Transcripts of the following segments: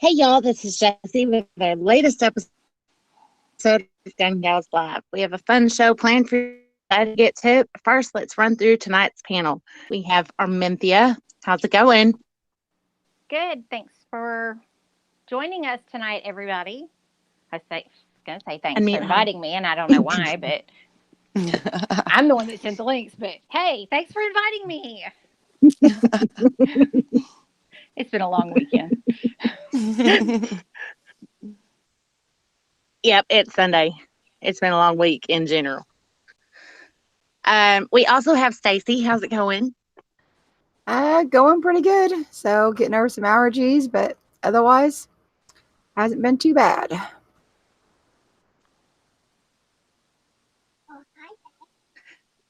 Hey y'all, this is Jessie with the latest episode of GunGals Live. We have a fun show planned for you to get to. First, let's run through tonight's panel. We have Armintha. How's it going? Good. Thanks for joining us tonight, everybody. Gonna say thanks for inviting me, and I don't know why, but I'm the one that sent the links. But hey, thanks for inviting me. It's been a long weekend. Yep, it's Sunday. It's been a long week in general. We also have Stacey. How's it going? Going pretty good. So getting over some allergies, but otherwise hasn't been too bad.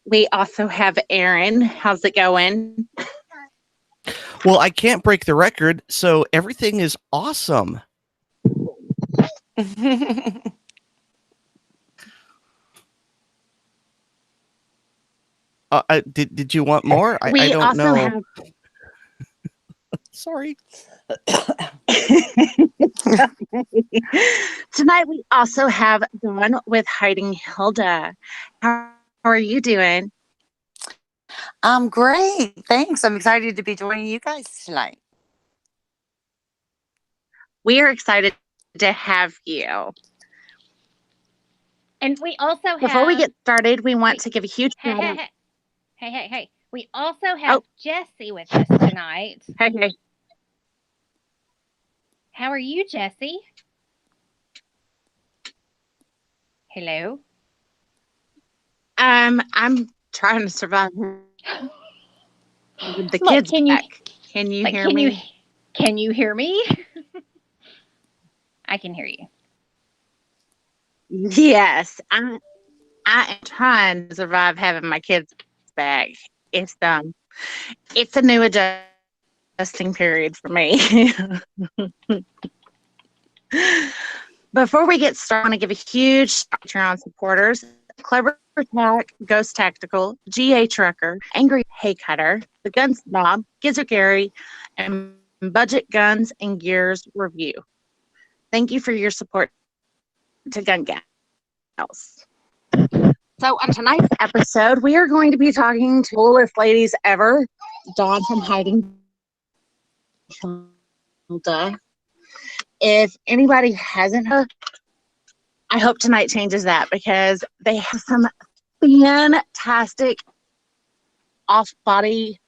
We also have Aaron. How's it going? Well, I can't break the record, so everything is awesome. Did you want more? I don't know. Sorry. Tonight we also have Dawn with Hiding Hilda. How are you doing? I'm great. Thanks. I'm excited to be joining you guys tonight. We are excited to have you. And we also have... Before we get started, we want to give a huge shout out. Hey. We also have Jessie with us tonight. Hey. How are you, Jessie? Hello? I'm trying to survive with the kids back. Can you hear me? Can you hear me? I can hear you. Yes, I am trying to survive having my kids back. It's a new adjusting period for me. Before we get started, I want to give a huge shout out to Patreon supporters: Clever Attack, Ghost Tactical, GA Trucker, Angry Hay Cutter, The Gun Snob, Gizzard Gary, and Budget Guns and Gears Review. Thank you for your support to GunGals. So on tonight's episode, we are going to be talking to the coolest ladies ever, Dawn from Hiding Hilda. If anybody hasn't heard, I hope tonight changes that, because they have some fantastic off-body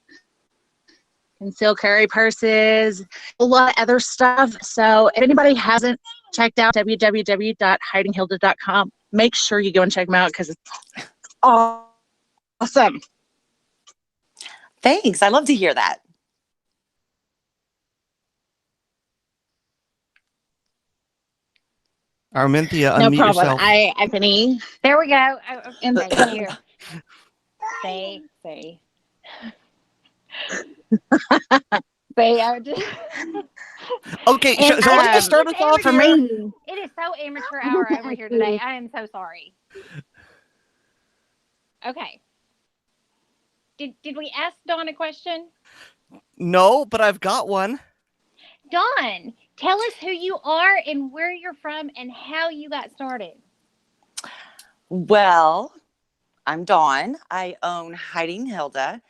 concealed carry purses, a lot of other stuff. So if anybody hasn't checked out www.hidinghilda.com, make sure you go and check them out, because it's awesome. Thanks. I love to hear that. Armintha, No unmute problem. yourself. Anthony. There we go. Thank you. Say. Okay, so let's just start us off for here. me. It is so amateur hour over here today. I am so sorry. Okay. Did we ask Dawn a question? No, but I've got one. Dawn, tell us who you are and where you're from and how you got started. Well, I'm Dawn. I own Hiding Hilda.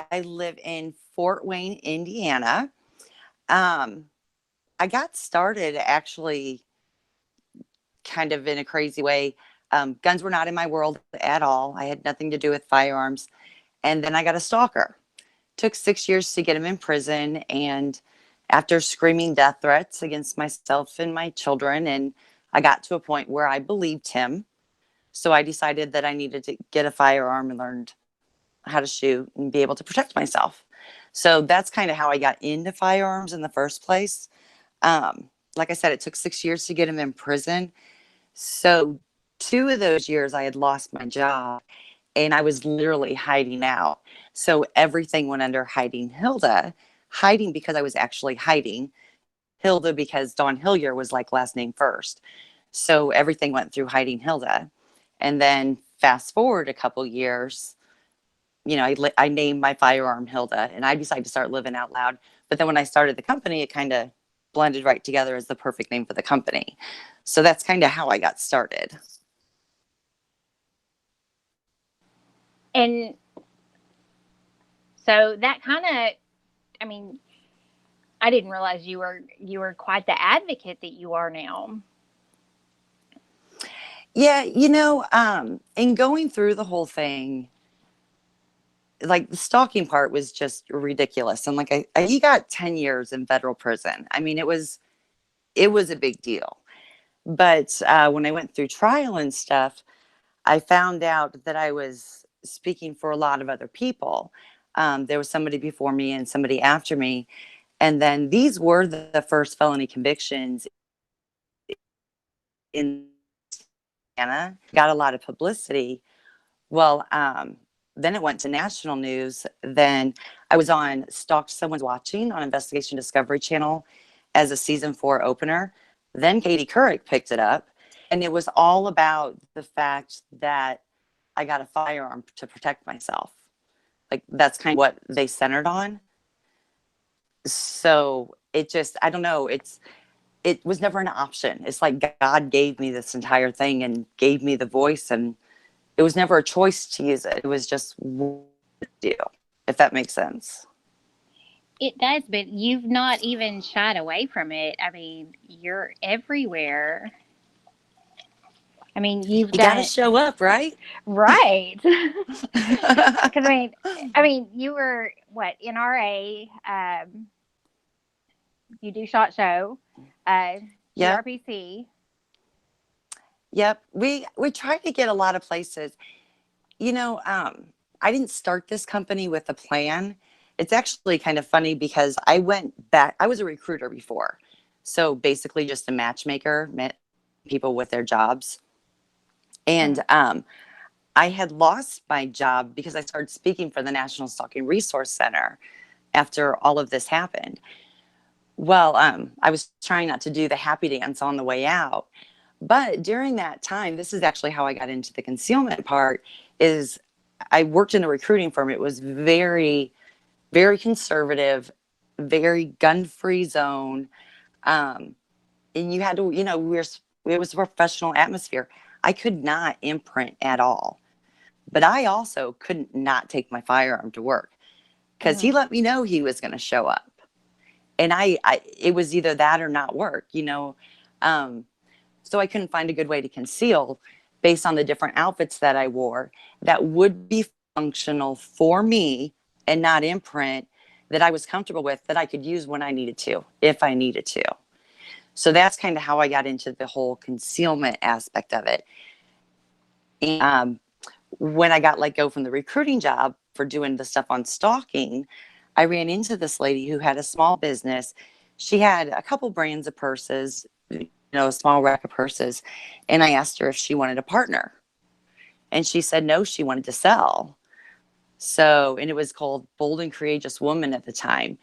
I live in Fort Wayne, Indiana. I got started actually kind of in a crazy way. Guns were not in my world at all. I had nothing to do with firearms. And then I got a stalker. Took 6 years to get him in prison. And after screaming death threats against myself and my children, and I got to a point where I believed him. So I decided that I needed to get a firearm and learned how to shoot and be able to protect myself. So that's kind of how I got into firearms in the first place. Like I said, it took 6 years to get him in prison. So 2 of those years I had lost my job and I was literally hiding out. So everything went under Hiding Hilda. Hiding because I was actually hiding. Hilda because Dawn Hillyer was like last name first. So everything went through Hiding Hilda. And then fast forward a couple years, you know, I named my firearm Hilda, and I decided to start living out loud. But then when I started the company, it kind of blended right together as the perfect name for the company. So that's kind of how I got started. And so that kind of, I mean, I didn't realize you were quite the advocate that you are now. Yeah, in going through the whole thing, like the stalking part was just ridiculous. And like he got 10 years in federal prison. I mean, it was a big deal. But when I went through trial and stuff, I found out that I was speaking for a lot of other people. There was somebody before me and somebody after me. And then these were the first felony convictions in Indiana. Got a lot of publicity. Well, then it went to national news. Then I was on Stalked Someone's Watching on Investigation Discovery Channel as a season 4 opener. Then Katie Couric picked it up. And it was all about the fact that I got a firearm to protect myself. Like, that's kind of what they centered on. So it just, I don't know, it was never an option. It's like God gave me this entire thing and gave me the voice, and it was never a choice to use it. It was just what to do, if that makes sense. It does, but you've not even shied away from it. I mean, you're everywhere. I mean, you got to show up, right? Right. Because I mean, you were what, NRA? You do SHOT Show, GRPC. Yep. We tried to get a lot of places. I didn't start this company with a plan. It's actually kind of funny because I went back. I was a recruiter before. So basically just a matchmaker, met people with their jobs. And I had lost my job because I started speaking for the National Stalking Resource Center after all of this happened. Well, I was trying not to do the happy dance on the way out. But during that time, this is actually how I got into the concealment part, is I worked in a recruiting firm. It was very, very conservative, very gun-free zone. And you had to, it was a professional atmosphere. I could not imprint at all. But I also couldn't not take my firearm to work because he let me know he was going to show up. And it was either that or not work, so I couldn't find a good way to conceal based on the different outfits that I wore that would be functional for me and not imprint, that I was comfortable with, that I could use when I needed to, if I needed to. So that's kind of how I got into the whole concealment aspect of it. And when I got let go from the recruiting job for doing the stuff on stalking, I ran into this lady who had a small business. She had a couple brands of purses, a small rack of purses. And I asked her if she wanted a partner. And she said no, she wanted to sell. So, and it was called Bold and Courageous Woman at the time.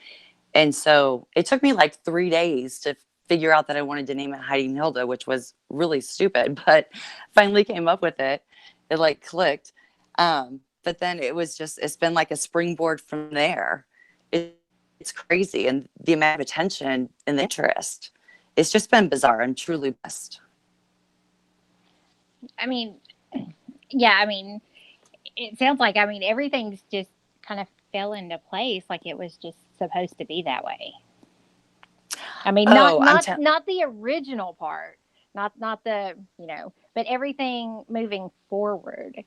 And so it took me like 3 days to figure out that I wanted to name it Hiding Hilda, which was really stupid, but finally came up with it. It like clicked. But then it's been like a springboard from there. It's crazy. And the amount of attention and the interest, it's just been bizarre. I'm truly blessed. I mean, yeah, it sounds like, everything's just kind of fell into place. Like it was just supposed to be that way. Not the original part, not the, but everything moving forward.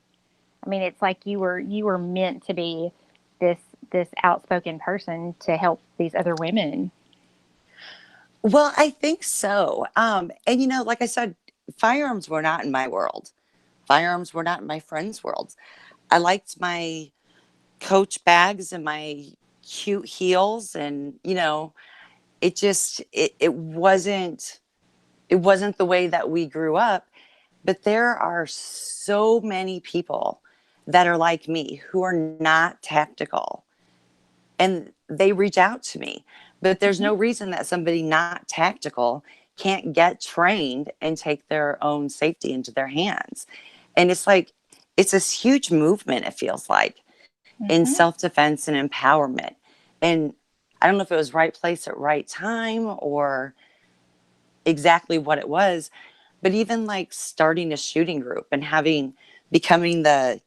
It's like you were meant to be this outspoken person to help these other women. Well, I think so. And like I said, firearms were not in my world. Firearms were not in my friends' worlds. I liked my Coach bags and my cute heels, and it wasn't the way that we grew up. But there are so many people that are like me who are not tactical, and they reach out to me. But there's no reason that somebody not tactical can't get trained and take their own safety into their hands. And it's like, it's this huge movement, it feels like, in self-defense and empowerment. And I don't know if it was right place at right time or exactly what it was, but even like starting a shooting group and becoming the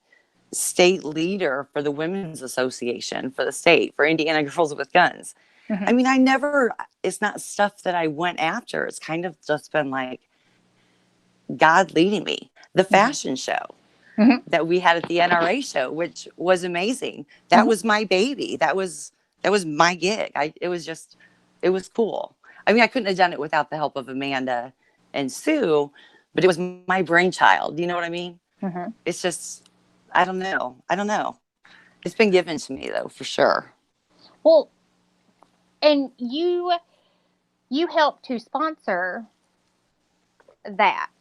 state leader for the Women's Association for the state for Indiana Girls with Guns. I mean, it's not stuff that I went after. It's kind of just been like God leading me. The fashion show that we had at the NRA show, which was amazing. That was my baby. That was my gig. It was cool. I mean, I couldn't have done it without the help of Amanda and Sue, but it was my brainchild. You know what I mean? It's just, I don't know. It's been given to me though, for sure. Well, and you helped to sponsor that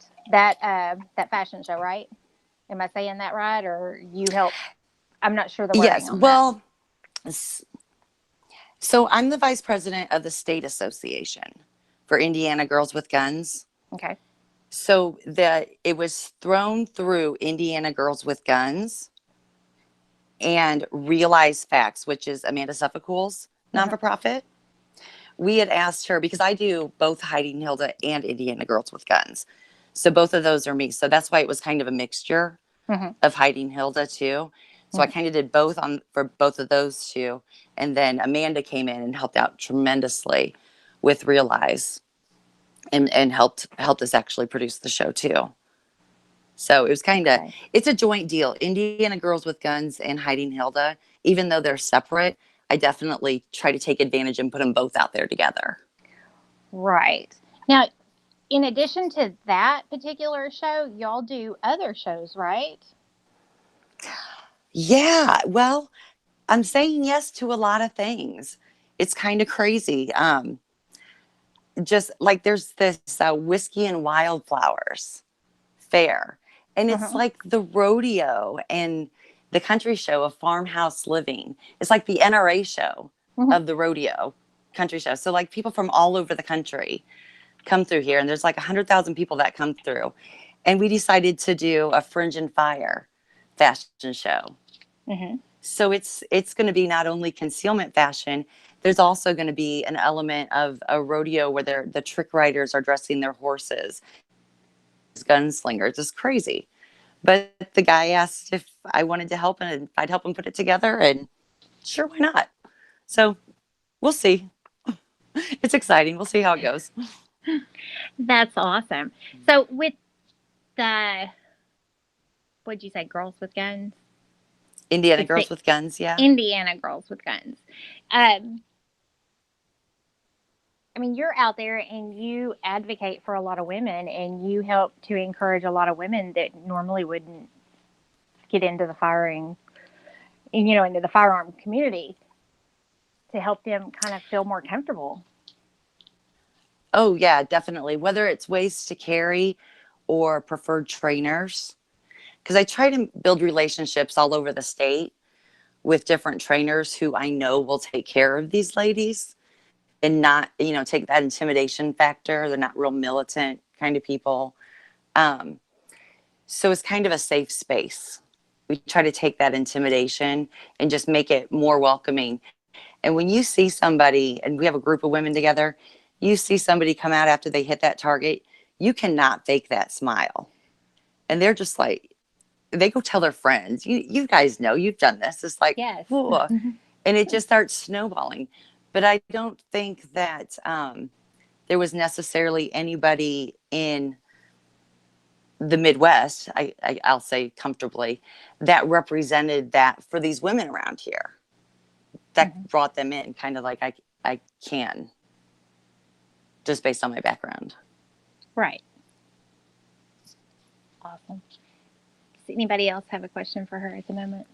fashion show, right? Am I saying that right? Or you helped? I'm not sure the wording on well, so I'm the vice president of the state association for Indiana Girls with Guns. Okay. So it was thrown through Indiana Girls with Guns and Realize Facts, which is Amanda Suffolk's non-for-profit. We had asked her, because I do both Hiding Hilda and Indiana Girls with Guns. So both of those are me. So that's why it was kind of a mixture of Hiding Hilda too. So I kind of did both for both of those two. And then Amanda came in and helped out tremendously with Realize and helped us actually produce the show too. So it was kind of, it's a joint deal. Indiana Girls with Guns and Hiding Hilda, even though they're separate, I definitely try to take advantage and put them both out there together. Right. Now, in addition to that particular show, y'all do other shows, right? Yeah. Well, I'm saying yes to a lot of things. It's kind of crazy. Just like there's this Whiskey and Wildflowers fair. And it's like the rodeo and the country show of Farmhouse Living. It's like the NRA show of the rodeo country show. So like people from all over the country come through here. And there's like 100,000 people that come through. And we decided to do a Fringe and Fire fashion show. So it's going to be not only concealment fashion, there's also going to be an element of a rodeo where the trick riders are dressing their horses. Gunslingers. It's crazy. But the guy asked if I wanted to help and if I'd help him put it together, and sure, why not? So we'll see. It's exciting. We'll see how it goes. That's awesome. So with what'd you say, Girls with Guns? Indiana Girls with Guns, yeah. Indiana Girls with Guns. I mean, you're out there and you advocate for a lot of women and you help to encourage a lot of women that normally wouldn't get into the firearm community to help them kind of feel more comfortable. Oh, yeah, definitely. Whether it's ways to carry or preferred trainers, because I try to build relationships all over the state with different trainers who I know will take care of these ladies and not, take that intimidation factor. They're not real militant kind of people. So it's kind of a safe space. We try to take that intimidation and just make it more welcoming. And when you see somebody, and we have a group of women together, you see somebody come out after they hit that target, you cannot fake that smile. And they're just like, they go tell their friends, you guys know, you've done this. It's like, yes. And it just starts snowballing. But I don't think that there was necessarily anybody in the Midwest, I'll say comfortably, that represented that for these women around here. That brought them in kind of like I can, just based on my background. Right. Awesome. Does anybody else have a question for her at the moment?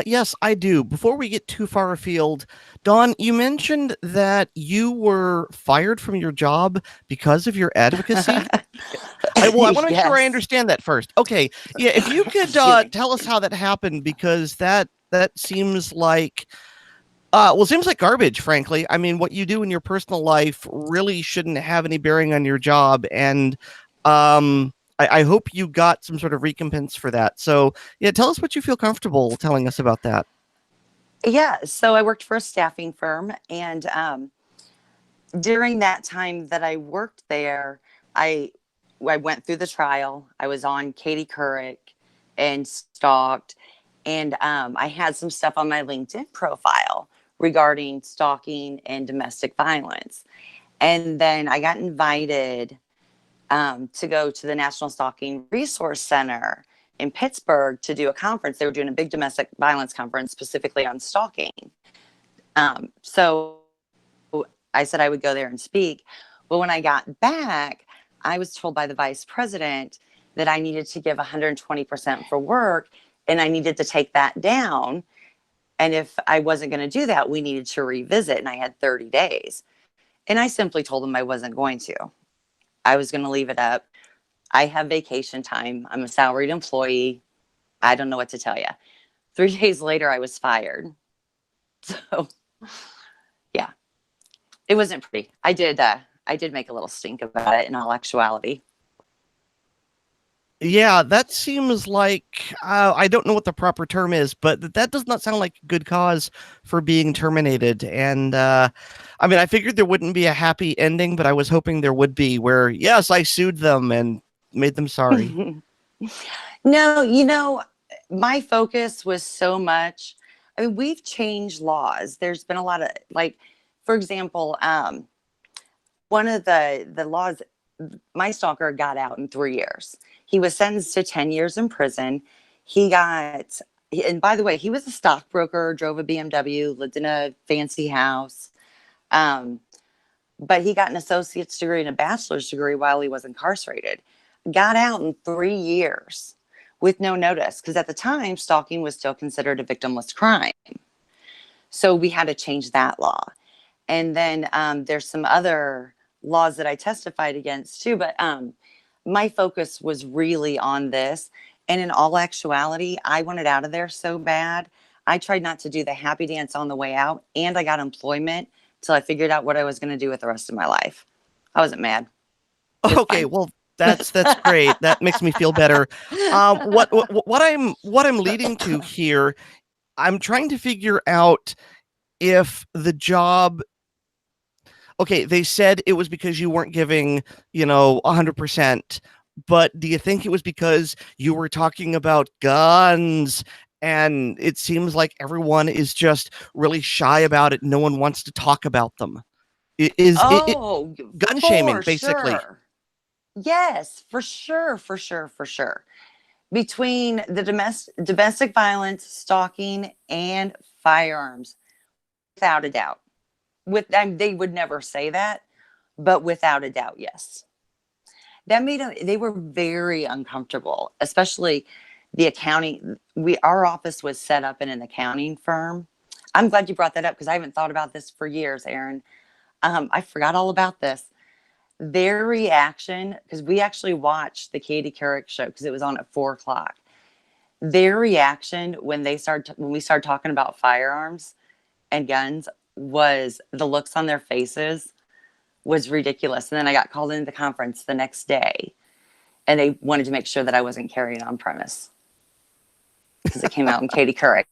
Yes, I do. Before we get too far afield, Dawn, you mentioned that you were fired from your job because of your advocacy. I want to make sure I understand that first. Okay. Yeah. If you could tell us how that happened, because that seems like, seems like garbage, frankly. I mean, what you do in your personal life really shouldn't have any bearing on your job. And, I hope you got some sort of recompense for that. So, yeah, tell us what you feel comfortable telling us about that. Yeah, so I worked for a staffing firm, and during that time that I worked there, I I went through the trial. I was on Katie Couric and stalked, and I had some stuff on my LinkedIn profile regarding stalking and domestic violence. And then I got invited to go to the National Stalking Resource Center in Pittsburgh to do a conference. They were doing a big domestic violence conference specifically on stalking. So I said I would go there and speak. But when I got back, I was told by the vice president that I needed to give 120% for work and I needed to take that down. And if I wasn't going to do that, we needed to revisit. And I had 30 days. And I simply told him I wasn't going to. I was going to leave it up. I have vacation time. I'm a salaried employee. I don't know what to tell you. 3 days later, I was fired. So, yeah, it wasn't pretty. I did make a little stink about it in all actuality. Yeah, that seems like, I don't know what the proper term is, but that does not sound like a good cause for being terminated. And I mean, I figured there wouldn't be a happy ending, but I was hoping there would be where, yes, I sued them and made them sorry. No, my focus was so much. I mean, we've changed laws. There's been a lot of, like, for example, one of the laws, my stalker got out in 3 years. He was sentenced to 10 years in prison. And by the way, he was a stockbroker, drove a BMW, lived in a fancy house. But he got an associate's degree and a bachelor's degree while he was incarcerated. Got out in 3 years with no notice, because at the time, stalking was still considered a victimless crime. So we had to change that law. And then there's some other laws that I testified against too, but my focus was really on this. And in all actuality, I wanted out of there so bad. I tried not to do the happy dance on the way out, and I got employment till I figured out what I was going to do with the rest of my life. I wasn't mad. Okay, well, that's great. That makes me feel better. What I'm leading to here, I'm trying to figure out if the job. Okay, they said it was because you weren't giving, 100%. But do you think it was because you were talking about guns? And it seems like everyone is just really shy about it. No one wants to talk about them. Is it gun shaming, basically? Sure. Yes, for sure. Between the domestic violence, stalking, and firearms, without a doubt. They would never say that, but without a doubt, yes. That made they were very uncomfortable, especially the accounting. Our office was set up in an accounting firm. I'm glad you brought that up because I haven't thought about this for years, Aaron. I forgot all about this. Their reaction, because we actually watched the Katie Couric show because it was on at 4:00. Their reaction when we started talking about firearms and guns was the looks on their faces was ridiculous. And then I got called into the conference the next day, and they wanted to make sure that I wasn't carrying on premise because it came out in Katie Couric.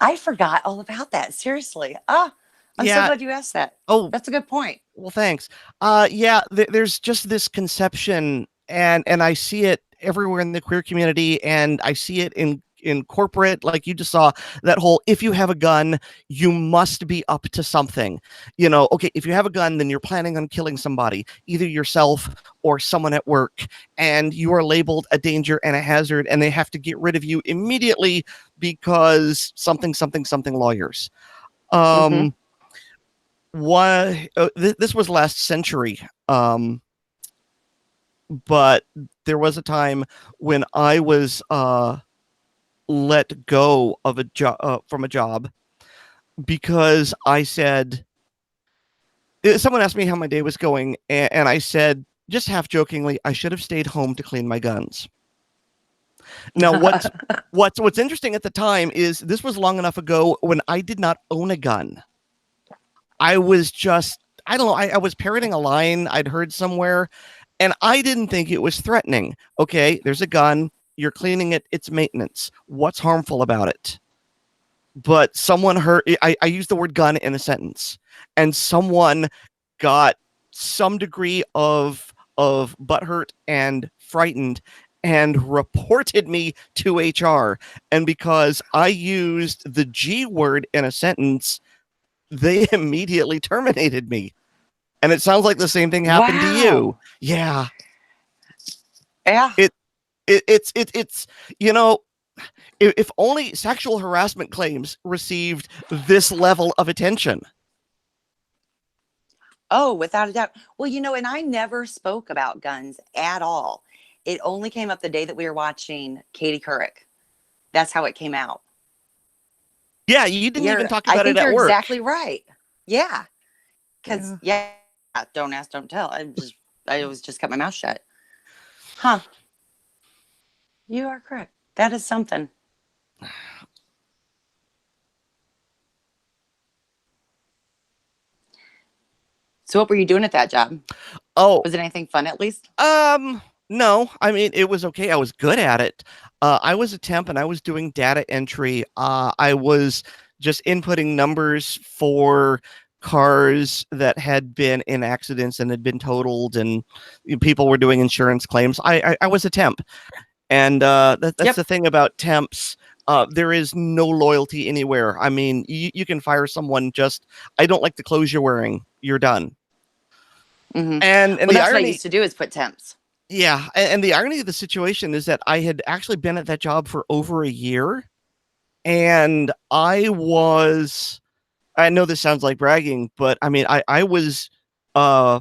I forgot all about that. Seriously. I'm so glad you asked that. Oh, that's a good point. Well, thanks. There's just this conception, and I see it everywhere in the queer community, and I see it in corporate, like you just saw, that whole, if you have a gun, you must be up to something. Okay, if you have a gun, then you're planning on killing somebody, either yourself or someone at work, and you are labeled a danger and a hazard, and they have to get rid of you immediately because something lawyers. This was last century, but there was a time when I was let go of a job from a job because I said, someone asked me how my day was going, and I said, just half jokingly, I should have stayed home to clean my guns. Now, what's interesting at the time is this was long enough ago when I did not own a gun. I was just, I don't know, I was parroting a line I'd heard somewhere, and I didn't think it was threatening. Okay, there's a gun. You're cleaning it. It's maintenance. What's harmful about it? but someone heard, I used the word gun in a sentence, and someone got some degree of butthurt and frightened and reported me to HR. And because I used the G word in a sentence, they immediately terminated me. And it sounds like the same thing happened to you. Wow. Yeah. Yeah. It's you know, if only sexual harassment claims received this level of attention. Oh, without a doubt. Well, and I never spoke about guns at all. It only came up the day that we were watching Katie Couric. That's how it came out. Yeah, you didn't even talk about I think it at you're work. exactly right. Yeah. Because, don't ask, don't tell. I always just kept my mouth shut. Huh. You are correct. That is something. So what were you doing at that job? Oh, was it anything fun at least? No. I mean, it was okay. I was good at it. I was a temp and I was doing data entry. I was just inputting numbers for cars that had been in accidents and had been totaled, and people were doing insurance claims. I was a temp, and that's the thing about temps. There is no loyalty anywhere. I mean, you can fire someone just, I don't like the clothes you're wearing. You're done. Mm-hmm. And well, the that's irony, what I used to do is put temps. Yeah, and the irony of the situation is that I had actually been at that job for over a year, and I know this sounds like bragging, but I mean, I was, I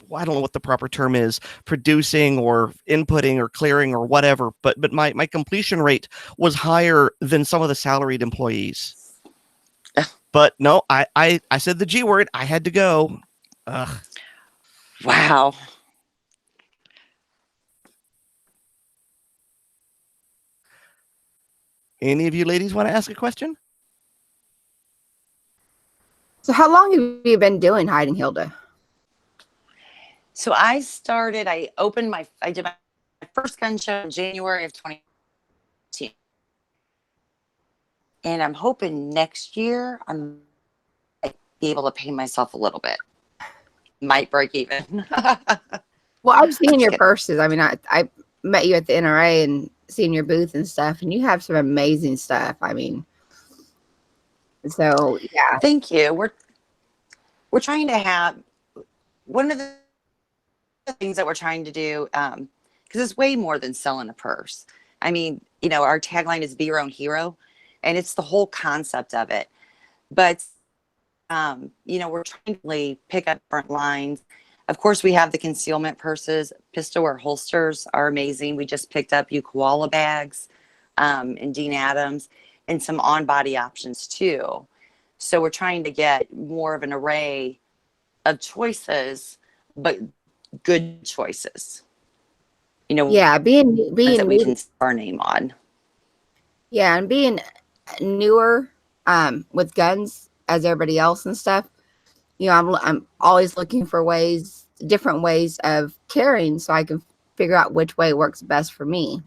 don't know what the proper term is, producing or inputting or clearing or whatever, but my completion rate was higher than some of the salaried employees. But no, I said the G word. I had to go. Ugh. Wow. Any of you ladies want to ask a question? So how long have you been doing hiding, Hilda? So I did my first gun show in January of 2018. And I'm hoping next year I'm be able to pay myself a little bit. Might break even. Well, I've seen your purses. I mean, I met you at the NRA and seen your booth and stuff, and you have some amazing stuff. I mean, so yeah. Thank you. We're trying to have one of the things that we're trying to do, because it's way more than selling a purse. I mean, our tagline is be your own hero, and it's the whole concept of it. But we're trying to really pick up different lines. Of course, we have the concealment purses. Pistol or holsters are amazing. We just picked up koala bags and Dean Adams, and some on-body options too. So we're trying to get more of an array of choices, but good choices. Yeah, being that we can put our name on. Yeah, and being newer with guns as everybody else and stuff, I'm always looking for different ways of carrying, so I can figure out which way works best for me.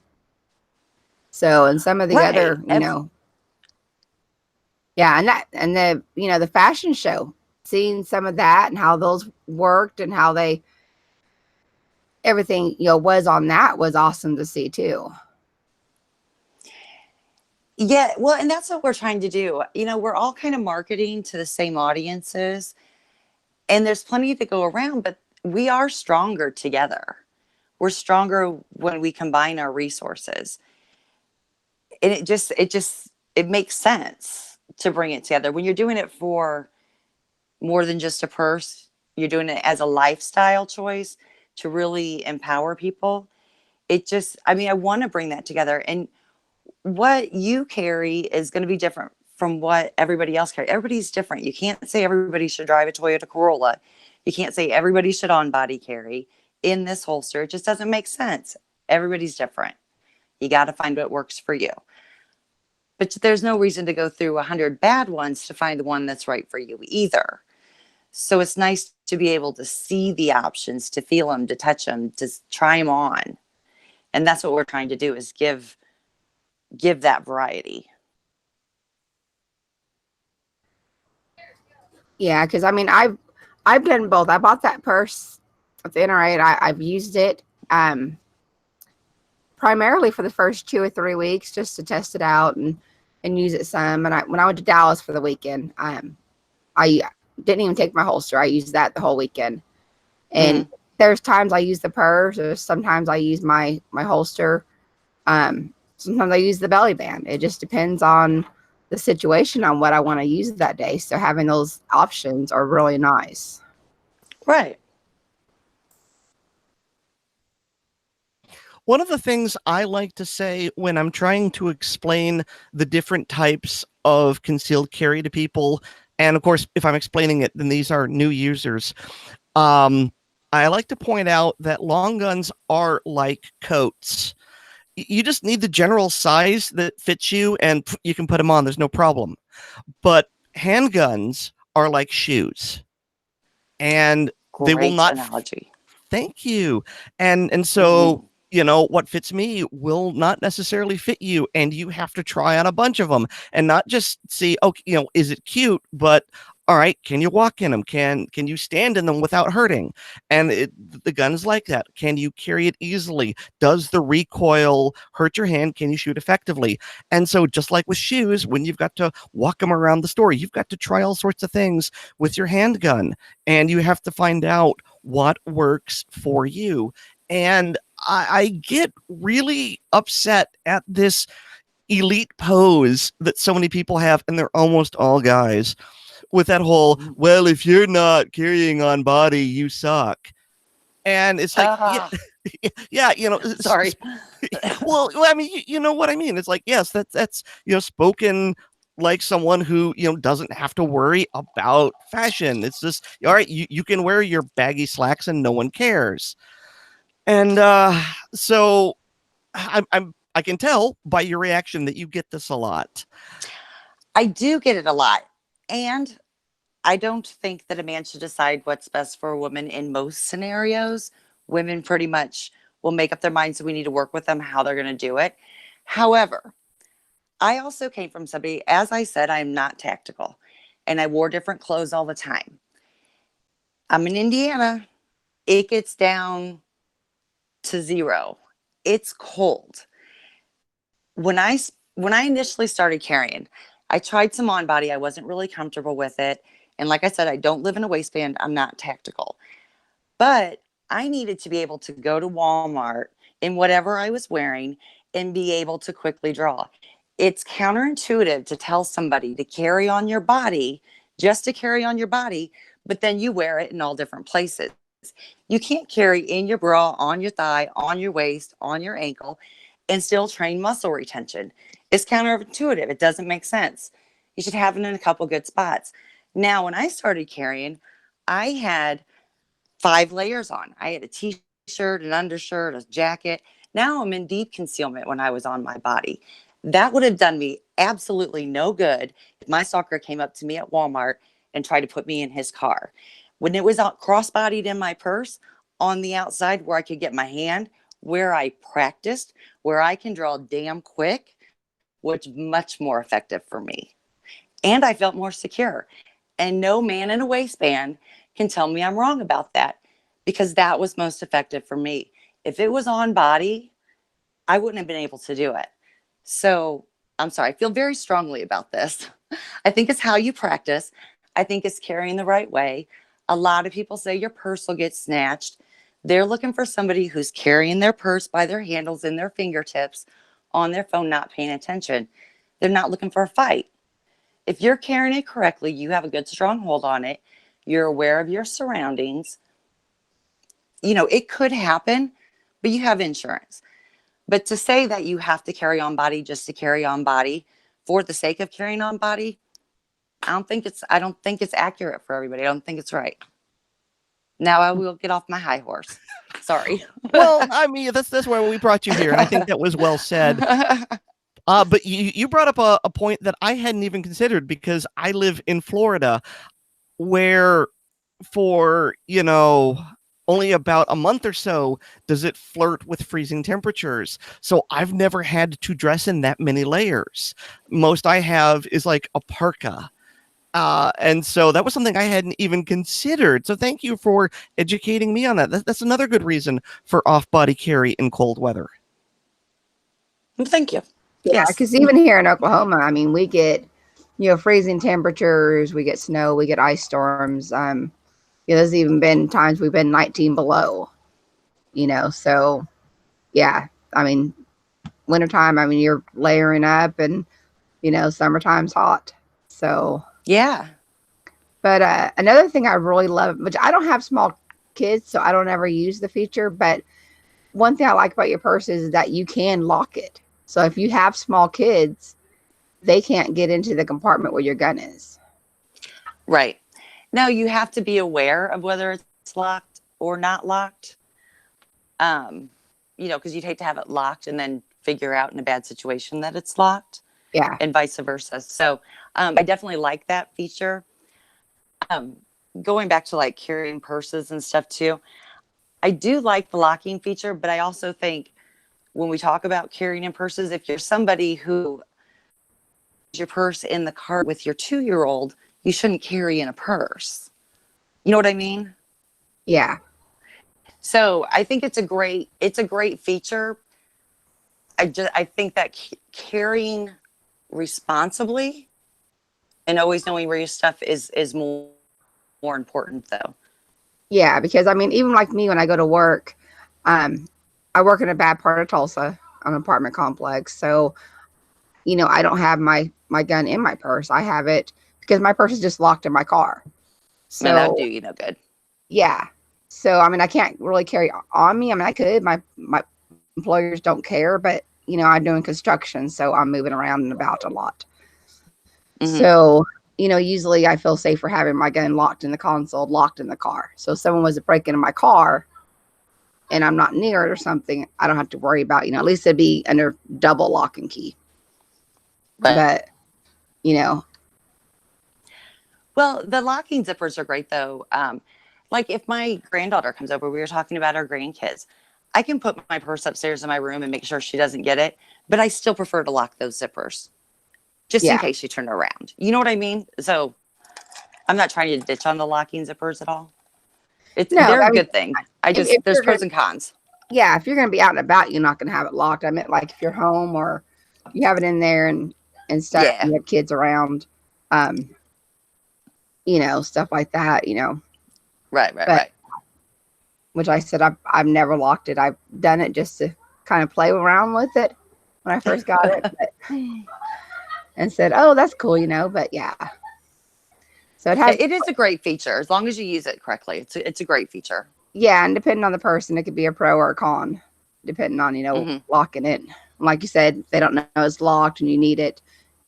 So, and some of the other, and the fashion show, seeing some of that and how those worked and how everything was on that was awesome to see too. Yeah, well, and that's what we're trying to do. We're all kind of marketing to the same audiences, and there's plenty to go around, but we are stronger together. We're stronger when we combine our resources. And it makes sense to bring it together. When you're doing it for more than just a purse, you're doing it as a lifestyle choice to really empower people. I want to bring that together. And what you carry is going to be different from what everybody else carries. Everybody's different. You can't say everybody should drive a Toyota Corolla. You can't say everybody should on body carry in this holster. It just doesn't make sense. Everybody's different. You got to find what works for you. But there's no reason to go through 100 bad ones to find the one that's right for you either. So it's nice to be able to see the options, to feel them, to touch them, to try them on. And that's what we're trying to do, is give that variety. Yeah, because I mean, I've done both. I bought that purse with the NRA. And I've used it primarily for the first 2 or 3 weeks just to test it out and use it some. And when I went to Dallas for the weekend, I didn't even take my holster. I used that the whole weekend. And there's times I use the purse, or sometimes I use my holster. Sometimes I use the belly band. It just depends on the situation, on what I want to use that day. So having those options are really nice. Right. One of the things I like to say when I'm trying to explain the different types of concealed carry to people, and of course, if I'm explaining it, then these are new users. I like to point out that long guns are like coats. You just need the general size that fits you, and you can put them on. There's no problem. But handguns are like shoes, and they will not. Analogy. Thank you. And so you know, what fits me will not necessarily fit you, and you have to try on a bunch of them and not just see, okay, you know, is it cute, but all right, can you walk in them? Can you stand in them without hurting? And the gun's like that. Can you carry it easily? Does the recoil hurt your hand? Can you shoot effectively? And so just like with shoes, when you've got to walk them around the store, you've got to try all sorts of things with your handgun, and you have to find out what works for you. And I get really upset at this elite pose that so many people have, and they're almost all guys, with that whole, well, if you're not carrying on body, you suck. And it's like, yeah, you know, sorry. Well, I mean, you know what I mean? It's like, yes, that's, you know, spoken like someone who, you know, doesn't have to worry about fashion. It's just, all right, you can wear your baggy slacks and no one cares. And so I can tell by your reaction that you get this a lot. I do get it a lot. And I don't think that a man should decide what's best for a woman in most scenarios. Women pretty much will make up their minds that we need to work with them, how they're going to do it. However, I also came from somebody, as I said, I'm not tactical, and I wore different clothes all the time. I'm in Indiana. It gets down to 0. It's cold. When I initially started carrying, I tried some on body. I wasn't really comfortable with it. And like I said, I don't live in a waistband. I'm not tactical. But I needed to be able to go to Walmart in whatever I was wearing and be able to quickly draw. It's counterintuitive to tell somebody to carry on your body, just to carry on your body, but then you wear it in all different places. You can't carry in your bra, on your thigh, on your waist, on your ankle, and still train muscle retention. It's counterintuitive. It doesn't make sense. You should have it in a couple good spots. Now, when I started carrying, I had 5 layers on. I had a t-shirt, an undershirt, a jacket. Now I'm in deep concealment when I was on my body. That would have done me absolutely no good if my stalker came up to me at Walmart and tried to put me in his car. When it was cross-bodied in my purse on the outside where I could get my hand, where I practiced, where I can draw damn quick, was much more effective for me. And I felt more secure. And no man in a waistband can tell me I'm wrong about that, because that was most effective for me. If it was on body, I wouldn't have been able to do it. So I'm sorry, I feel very strongly about this. I think it's how you practice. I think it's carrying the right way. A lot of people say your purse will get snatched. They're looking for somebody who's carrying their purse by their handles in their fingertips on their phone, not paying attention. They're not looking for a fight. If you're carrying it correctly, you have a good strong hold on it. You're aware of your surroundings. You know, it could happen, but you have insurance. But to say that you have to carry on body just to carry on body for the sake of carrying on body, I don't think it's accurate for everybody. I don't think it's right. Now I will get off my high horse. Sorry. Well, I mean, that's why we brought you here, and I think that was well said. But you brought up a point that I hadn't even considered, because I live in Florida, where for, you know, only about a month or so does it flirt with freezing temperatures. So I've never had to dress in that many layers. Most I have is like a parka. And so that was something I hadn't even considered. So thank you for educating me on that. That's another good reason for off-body carry in cold weather. Well, thank you. Yeah, because even here in Oklahoma, I mean, we get, freezing temperatures, we get snow, we get ice storms. There's even been times we've been 19 below, so yeah, I mean, wintertime, I mean, you're layering up, and, summertime's hot. So, yeah. But another thing I really love, which I don't have small kids, so I don't ever use the feature, but one thing I like about your purse is that you can lock it. So if you have small kids, they can't get into the compartment where your gun is. Right. Now you have to be aware of whether it's locked or not locked. Because you'd hate to have it locked and then figure out in a bad situation that it's locked. Yeah. And vice versa. So I definitely like that feature. Going back to like carrying purses and stuff too, I do like the locking feature, but I also think when we talk about carrying in purses, if you're somebody who your purse in the car with your 2-year-old, you shouldn't carry in a purse. You know what I mean? Yeah. So I think it's a great feature. I think that carrying responsibly and always knowing where your stuff is more important though. Yeah, because I mean, even like me, when I go to work, I work in a bad part of Tulsa, an apartment complex. So, I don't have my gun in my purse. I have it because my purse is just locked in my car. So and that'd do you no good. Yeah. So, I mean, I can't really carry on me. I mean, I could. My employers don't care, but, I'm doing construction, so I'm moving around and about a lot. Mm-hmm. So, usually I feel safer having my gun locked in the console, locked in the car. So if someone was to break into my car and I'm not near it or something, I don't have to worry about, at least it'd be under double lock and key. Right. But, Well, the locking zippers are great though. Like if my granddaughter comes over, we were talking about our grandkids, I can put my purse upstairs in my room and make sure she doesn't get it, but I still prefer to lock those zippers just in case you turn around. You know what I mean? So I'm not trying to ditch on the locking zippers at all. They're a good thing. There's pros and cons. Yeah. If you're going to be out and about, you're not going to have it locked. I meant like if you're home or you have it in there and stuff, you have kids around, stuff like that, Right. Which I said, I've never locked it. I've done it just to kind of play around with it when I first got it, and said, oh, that's cool, but yeah. So it is a great feature as long as you use it correctly. It's a great feature. Yeah. And depending on the person, it could be a pro or a con, depending on, locking it. Like you said, they don't know it's locked and you need it.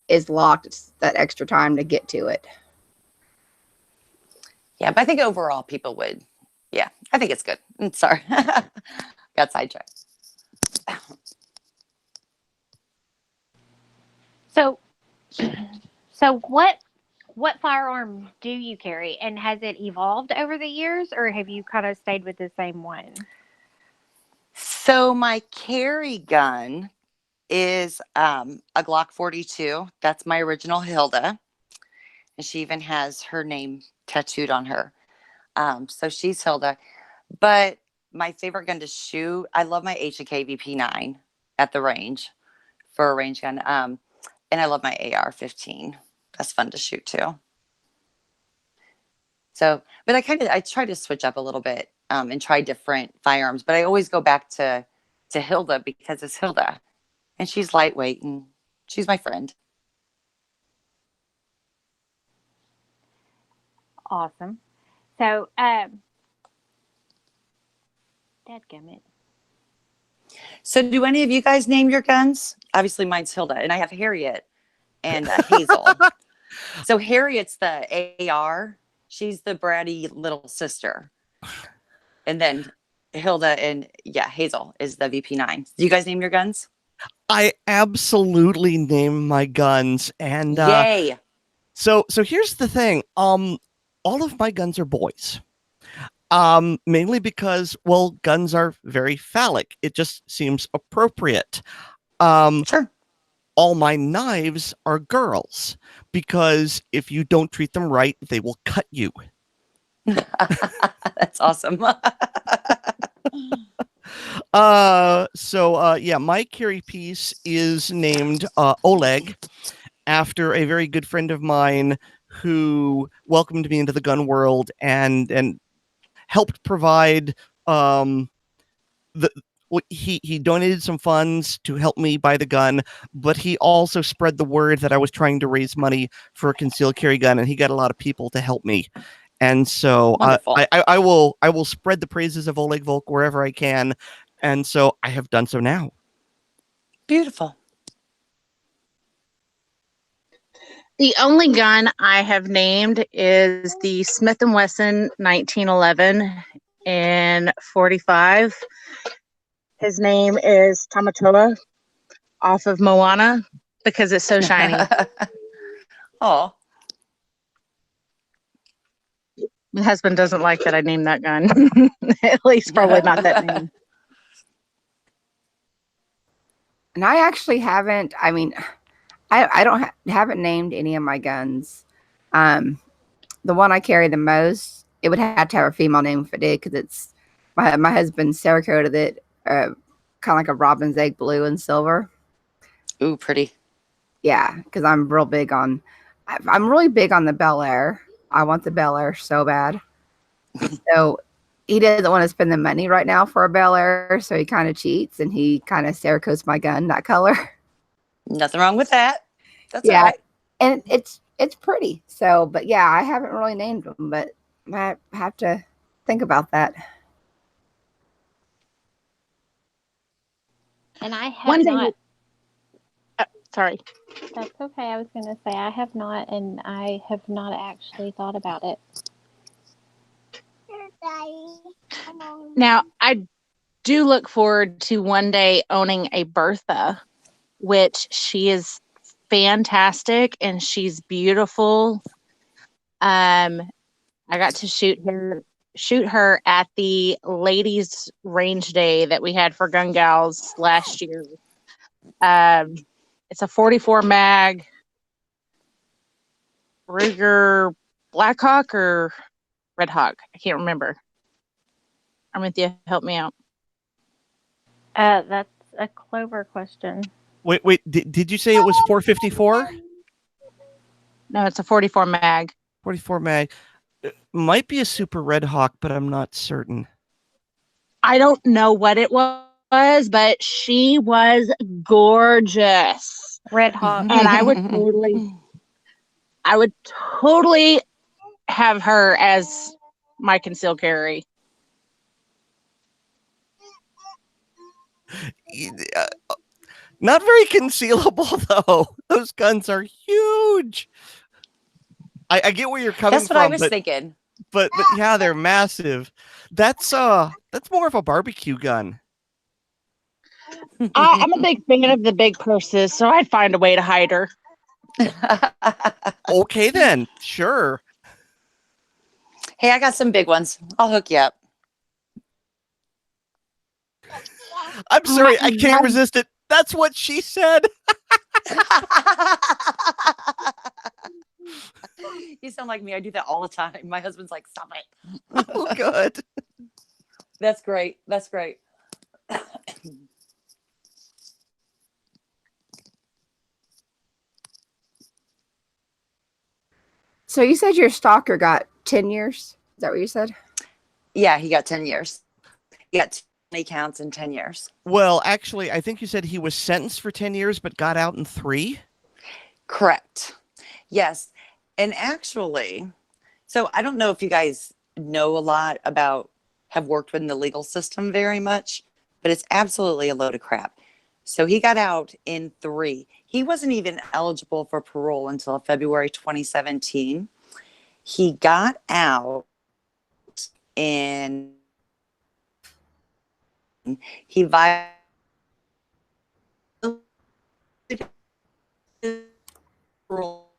It's locked. It's that extra time to get to it. Yeah. But I think overall people would. Yeah, I think it's good. I'm sorry. Got sidetracked. So what firearm do you carry, and has it evolved over the years, or have you kind of stayed with the same one? So my carry gun is a Glock 42. That's my original Hilda, and she even has her name tattooed on her. So she's Hilda. But my favorite gun to shoot, I love my H&K VP9 at the range for a range gun. And I love my AR-15. That's fun to shoot too. So, but I try to switch up a little bit and try different firearms. But I always go back to Hilda because it's Hilda. And she's lightweight and she's my friend. Awesome. So, dadgummit. So do any of you guys name your guns? Obviously mine's Hilda, and I have Harriet and Hazel. So Harriet's the AR. She's the bratty little sister. And then Hilda and Hazel is the VP9. Do you guys name your guns? I absolutely name my guns. And yay. So here's the thing. All of my guns are boys. Mainly because, well, guns are very phallic. It just seems appropriate. Sure. all my knives are girls, because if you don't treat them right, they will cut you. That's awesome. Yeah, my carry piece is named Oleg, after a very good friend of mine who welcomed me into the gun world and helped provide he donated some funds to help me buy the gun, but he also spread the word that I was trying to raise money for a concealed carry gun, and he got a lot of people to help me. And so I will spread the praises of Oleg Volk wherever I can, and so I have done so now. Beautiful. The only gun I have named is the Smith & Wesson 1911 in 45. His name is Tamatoa, off of Moana, because it's so shiny. Oh. My husband doesn't like that I named that gun. At least probably not that name. And I actually haven't. I mean, I haven't named any of my guns. The one I carry the most, it would have to have a female name if it did, because it's my husband Sarah coded it, kind of like a robin's egg blue and silver. Ooh, pretty. Yeah, because I'm really big on the Bel Air. I want the Bel Air so bad. So he doesn't want to spend the money right now for a Bel Air, so he kind of cheats and he kind of Cerakotes my gun that color. Nothing wrong with that. That's yeah, all right. And it's pretty. So, but yeah, I haven't really named them, but I have to think about that. And I have not. Sorry. That's okay. I was going to say I have not, and I have not actually thought about it. Now, I do look forward to one day owning a Bertha, which she is fantastic and she's beautiful. I got to shoot her at the ladies range day that we had for GunGals last year. It's a 44 mag Ruger Blackhawk or Red Hawk. I can't remember. Armintha, help me out. That's a Clover question. Wait, did you say it was 454? No, it's a 44 mag. 44 mag. It might be a Super Red Hawk, but I'm not certain. I don't know what it was, but she was gorgeous. Red Hawk. And I would totally have her as my concealed carry. Not very concealable, though. Those guns are huge. I get where you're coming from. That's what I was thinking. But yeah, they're massive. That's more of a barbecue gun. I'm a big fan of the big purses, so I'd find a way to hide her. Okay, then. Sure. Hey, I got some big ones. I'll hook you up. I'm sorry. I can't resist it. That's what she said. You sound like me. I do that all the time. My husband's like, stop it. Oh, good. That's great. That's great. So you said your stalker got 10 years? Is that what you said? Yeah, he got 10 years. He got 20 counts in 10 years. Well, actually, I think you said he was sentenced for 10 years, but got out in 3? Correct. Yes. And actually, so I don't know if you guys know a lot about, have worked within the legal system very much, but it's absolutely a load of crap. So he got out in 3. He wasn't even eligible for parole until February 2017. He got out in, he violated parole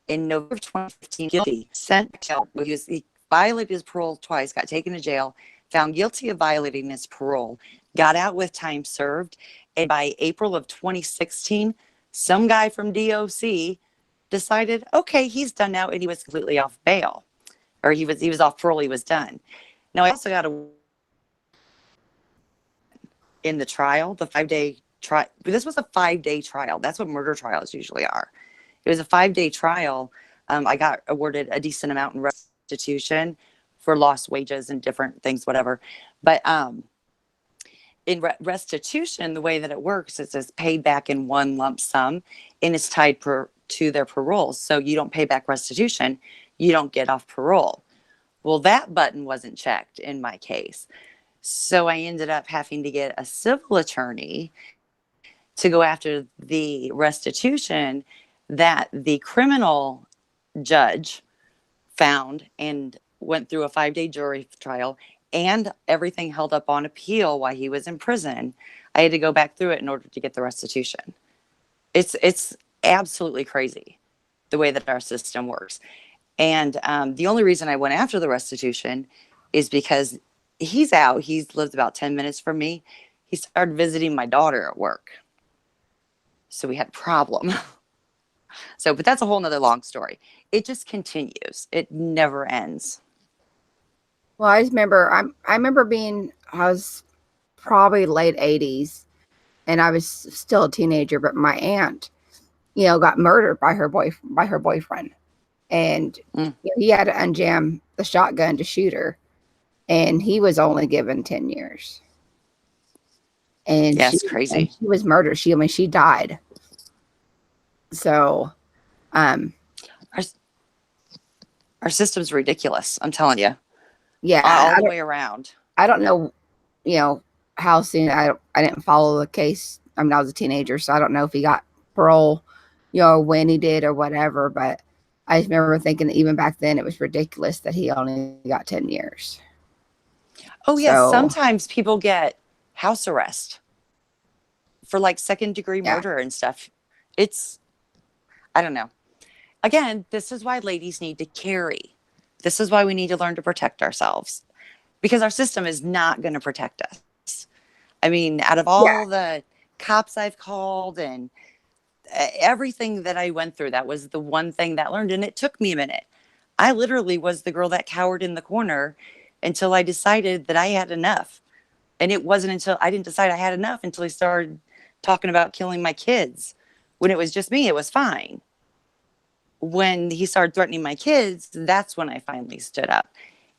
in November 2015. Guilty, sent to jail. He violated his parole twice, got taken to jail, found guilty of violating his parole, got out with time served. And by April of 2016, some guy from DOC decided, okay, he's done now. And he was completely off bail, or he was off parole. He was done. Now, I also got in the trial, the 5-day trial. This was a 5-day trial. That's what murder trials usually are. It was a 5-day trial. I got awarded a decent amount in restitution for lost wages and different things, whatever. But in restitution, the way that it works is it's paid back in one lump sum, and it's tied to their parole. So you don't pay back restitution, you don't get off parole. Well, that button wasn't checked in my case. So I ended up having to get a civil attorney to go after the restitution that the criminal judge found and went through a 5-day jury trial, and everything held up on appeal while he was in prison. I had to go back through it in order to get the restitution. It's absolutely crazy the way that our system works. And the only reason I went after the restitution is because he's out. He lives about 10 minutes from me. He started visiting my daughter at work. So we had a problem. But that's a whole nother long story. It just continues. It never ends. Well, I just remember, I remember I was probably late 80s, and I was still a teenager, but my aunt, got murdered by her boyfriend. And he had to unjam the shotgun to shoot her, and he was only given 10 years. And that's crazy. And she was murdered. She died. So, our system's ridiculous. I'm telling you. Yeah, all the way around. I don't know, how soon. I didn't follow the case. I was a teenager, so I don't know if he got parole, when he did or whatever. But I just remember thinking that even back then it was ridiculous that he only got 10 years. Oh, yes. So, sometimes people get house arrest for like second-degree murder and stuff. I don't know. Again, this is why ladies need to carry. This is why we need to learn to protect ourselves, because our system is not going to protect us. I mean, out of all the cops I've called and everything that I went through, that was the one thing that I learned. And it took me a minute. I literally was the girl that cowered in the corner until I decided that I had enough. And it wasn't until I didn't decide I had enough until he started talking about killing my kids. When it was just me, it was fine. When he started threatening my kids, that's when I finally stood up.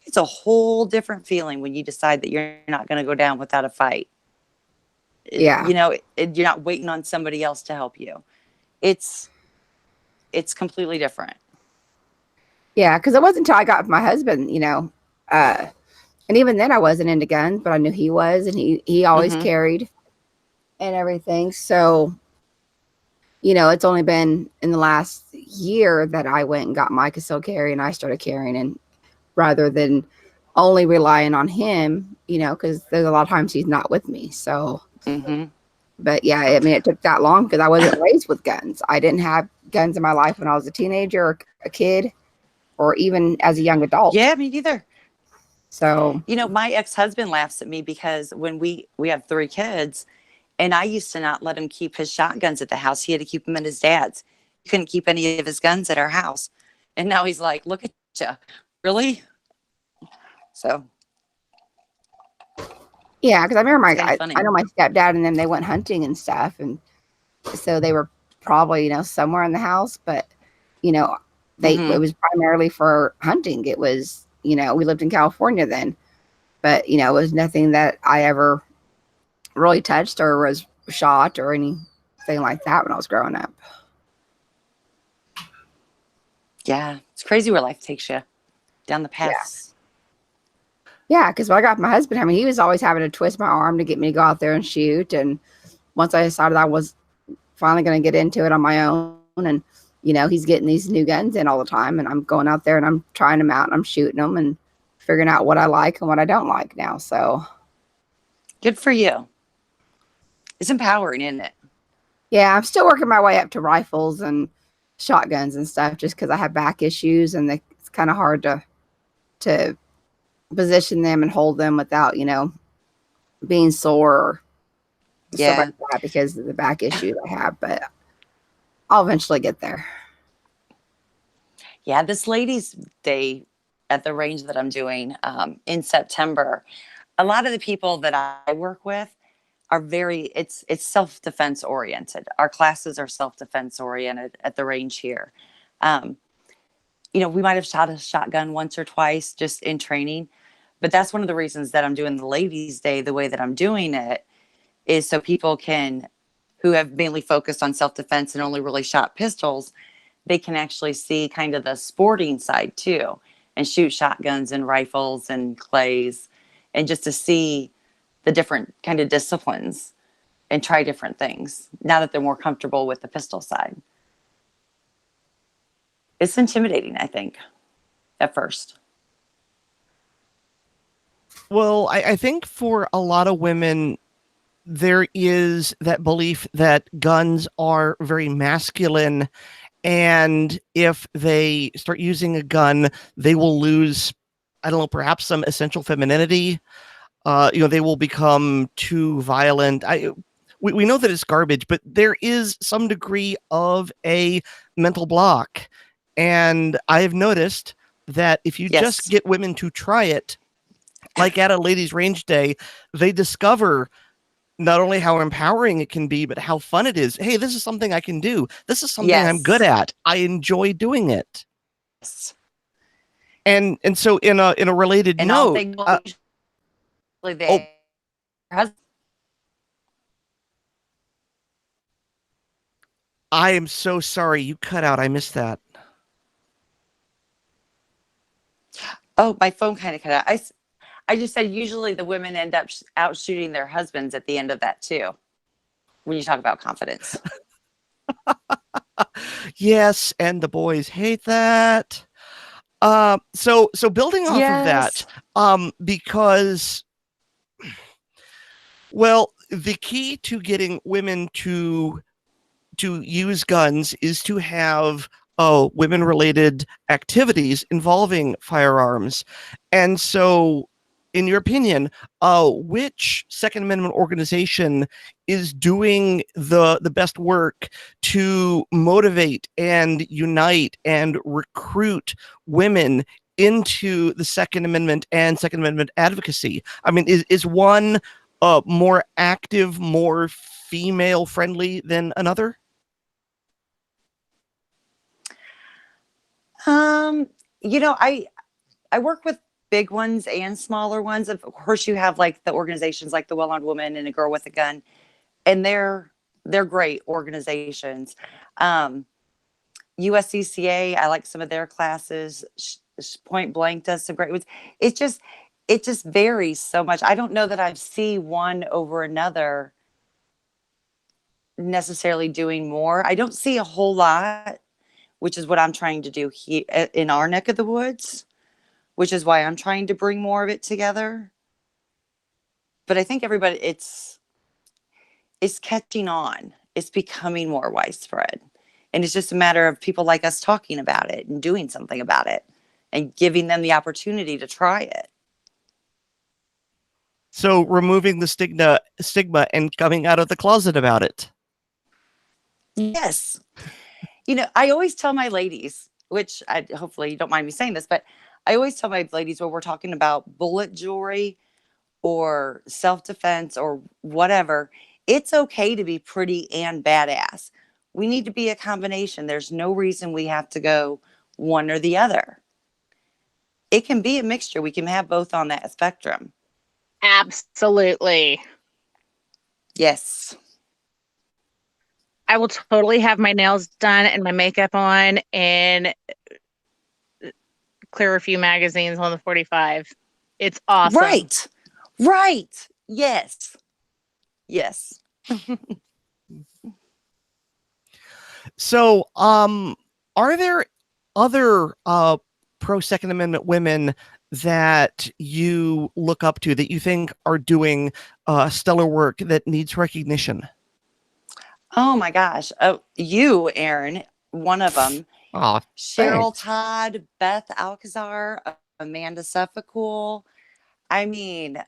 It's a whole different feeling when you decide that you're not going to go down without a fight. Yeah. You're not waiting on somebody else to help you. It's completely different. Yeah, because it wasn't until I got with my husband, and even then I wasn't into guns, but I knew he was, and he always carried and everything. So, it's only been in the last year that I went and got my concealed carry, and I started carrying, and rather than only relying on him, because there's a lot of times he's not with me. So, but yeah, it took that long because I wasn't raised with guns. I didn't have guns in my life when I was a teenager or a kid, or even as a young adult. Yeah, me neither. So, my ex-husband laughs at me because when we have 3 kids, and I used to not let him keep his shotguns at the house. He had to keep them at his dad's. He couldn't keep any of his guns at our house. And now he's like, look at you. Really? So. Yeah, because I remember I know my stepdad and them, they went hunting and stuff. And so they were probably, somewhere in the house. But, it was primarily for hunting. It was, we lived in California then. But, it was nothing that I ever really touched or was shot or anything like that when I was growing up. Yeah, it's crazy where life takes you down the paths. Yeah, because when I got my husband, he was always having to twist my arm to get me to go out there and shoot. And once I decided I was finally going to get into it on my own, and he's getting these new guns in all the time, and I'm going out there and I'm trying them out and I'm shooting them and figuring out what I like and what I don't like now. So good for you. It's empowering, isn't it? Yeah, I'm still working my way up to rifles and shotguns and stuff just because I have back issues, and it's kind of hard to position them and hold them without, being sore or stuff like that because of the back issues I have. But I'll eventually get there. Yeah, this ladies' day at the range that I'm doing in September, a lot of the people that I work with are it's self-defense oriented. Our classes are self-defense oriented at the range here. We might have shot a shotgun once or twice just in training, but that's one of the reasons that I'm doing the ladies' day the way that I'm doing it, is so people who have mainly focused on self-defense and only really shot pistols, they can actually see kind of the sporting side too, and shoot shotguns and rifles and clays, and just to see the different kind of disciplines and try different things now that they're more comfortable with the pistol side. It's intimidating, I think, at first. Well, I think for a lot of women, there is that belief that guns are very masculine, and if they start using a gun, they will lose, I don't know, perhaps some essential femininity. They will become too violent. We know that it's garbage, but there is some degree of a mental block. And I've noticed that if you just get women to try it, like at a ladies' range day, they discover not only how empowering it can be, but how fun it is. Hey, this is something I can do. This is something I'm good at. I enjoy doing it. Yes. And so in a related note, I am so sorry. You cut out. I missed that. Oh, my phone kind of cut out. I just said usually the women end up out shooting their husbands at the end of that too, when you talk about confidence. Yes, and the boys hate that. So building off of that, because, well, the key to getting women to use guns is to have women-related activities involving firearms. And so, in your opinion, which Second Amendment organization is doing the best work to motivate and unite and recruit women into the Second Amendment and Second Amendment advocacy? I mean, is one more active, more female-friendly than another? I work with big ones and smaller ones. Of course, you have like the organizations like the Well-Armed Woman and A Girl with a Gun, and they're great organizations. USCCA, I like some of their classes. Point Blank does some great ones. It just varies so much. I don't know that I see one over another necessarily doing more. I don't see a whole lot, which is what I'm trying to do here in our neck of the woods, which is why I'm trying to bring more of it together. But I think everybody, it's catching on. It's becoming more widespread. And it's just a matter of people like us talking about it and doing something about it and giving them the opportunity to try it. So removing the stigma and coming out of the closet about it. Yes. I always tell my ladies, which hopefully you don't mind me saying this, but I always tell my ladies when we're talking about bullet jewelry or self-defense or whatever, it's okay to be pretty and badass. We need to be a combination. There's no reason we have to go one or the other. It can be a mixture. We can have both on that spectrum. Absolutely. Yes. I will totally have my nails done and my makeup on and clear a few magazines on the 45. It's awesome. Right. Yes. So, are there other pro Second Amendment women that you look up to that you think are doing stellar work that needs recognition? Oh my gosh. Oh, you, Aaron, one of them. Oh, Cheryl thanks. Todd, Beth Alcazar, Amanda Suffolcool. I mean,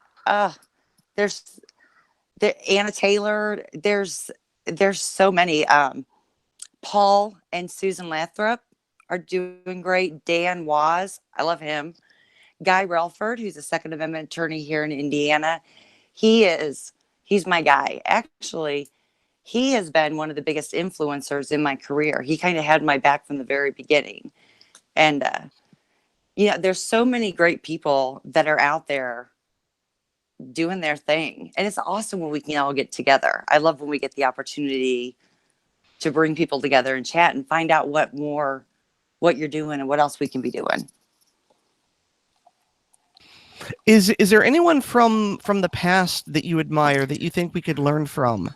there's Anna Taylor. There's so many. Paul and Susan Lathrop are doing great. Dan Waz, I love him. Guy Relford, who's a Second Amendment attorney here in Indiana, he's my guy. Actually, he has been one of the biggest influencers in my career. He kind of had my back from the very beginning. And there's so many great people that are out there doing their thing. And it's awesome when we can all get together. I love when we get the opportunity to bring people together and chat and find out what you're doing and what else we can be doing. Is there anyone from the past that you admire that you think we could learn from?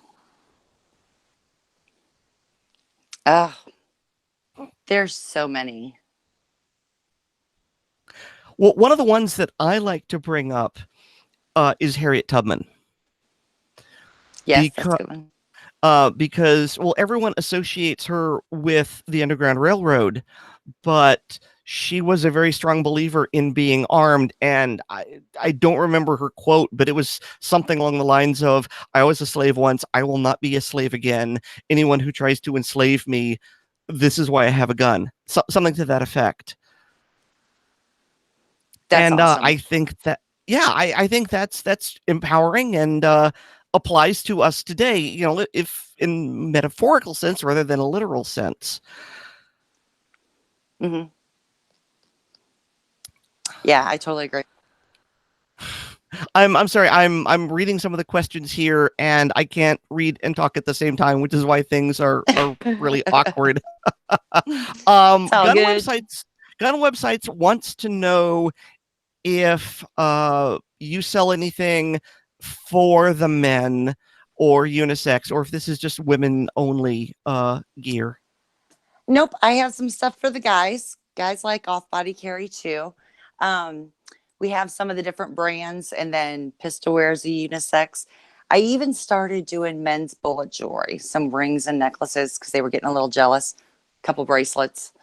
There's so many. Well, one of the ones that I like to bring up is Harriet Tubman. Yes, that's a good one. Because everyone associates her with the Underground Railroad, but she was a very strong believer in being armed. And I don't remember her quote, but it was something along the lines of, I was a slave once, I will not be a slave again. Anyone who tries to enslave me, this is why I have a gun. Something to that effect. That's awesome. I think that, I think that's empowering and applies to us today, if in metaphorical sense rather than a literal sense. Mm-hmm. Yeah, I totally agree. I'm sorry. I'm reading some of the questions here, and I can't read and talk at the same time, which is why things are really awkward. Gun Websites wants to know if you sell anything for the men or unisex, or if this is just women only gear. Nope, I have some stuff for the guys. Guys like off-body carry too. We have some of the different brands, and then Pistol Wear's a unisex. I even started doing men's bullet jewelry, some rings and necklaces because they were getting a little jealous. A couple bracelets.